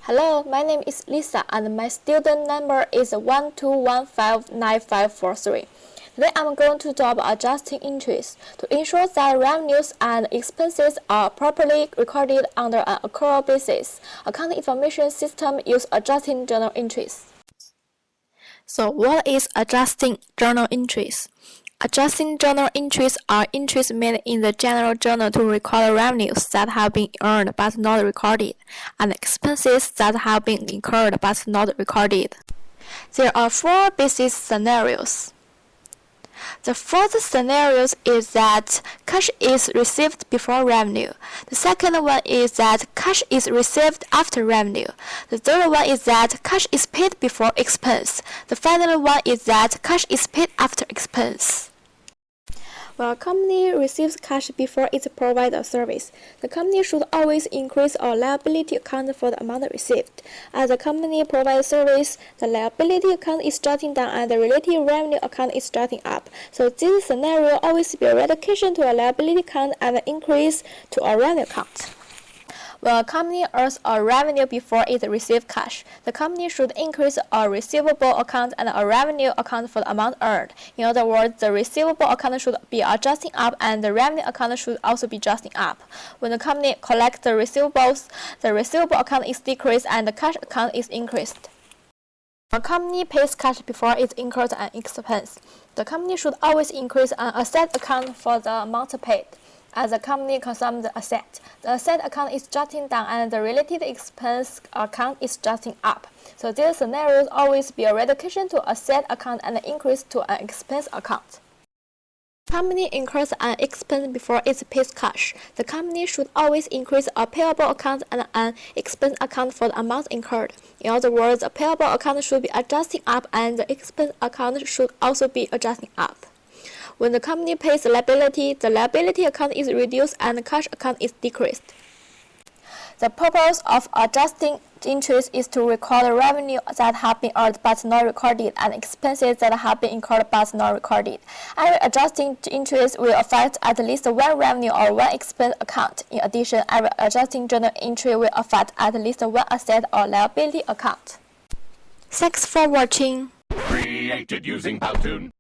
Hello, my name is Lisa and my student number is 12159543. Today I'm going to talk about adjusting entries to ensure that revenues and expenses are properly recorded under an accrual basis. Accounting information system use adjusting journal entries. So what is adjusting journal entries? Adjusting journal entries are entries made in the general journal to record revenues that have been earned but not recorded, and expenses that have been incurred but not recorded. There are four basic scenarios. The first scenario is that cash is received before revenue. The second one is that cash is received after revenue. The third one is that cash is paid before expense. The final one is that cash is paid after expense. When a company receives cash before it provides a service, the company should always increase a liability account for the amount received. As the company provides service, the liability account is jotting down and the related revenue account is jotting up. So this scenario always be a reduction to a liability account and an increase to a revenue account. When a company earns a revenue before it receives cash, the company should increase a receivable account and a revenue account for the amount earned. In other words, the receivable account should be adjusting up and the revenue account should also be adjusting up. When the company collects the receivables, the receivable account is decreased and the cash account is increased. When a company pays cash before it incurs an expense, the company should always increase an asset account for the amount paid. As the company consumes the asset account is jotting down and the related expense account is jotting up. So this scenario always be a reduction to asset account and an increase to an expense account. The company incurs an expense before it pays cash. The company should always increase a payable account and an expense account for the amount incurred. In other words, a payable account should be adjusting up and the expense account should also be adjusting up. When the company pays the liability account is reduced and the cash account is decreased. The purpose of adjusting entries is to record revenue that have been earned but not recorded and expenses that have been incurred but not recorded. Every adjusting entries will affect at least one revenue or one expense account. In addition, every adjusting journal entry will affect at least one asset or liability account. Thanks for watching. Created using Powtoon.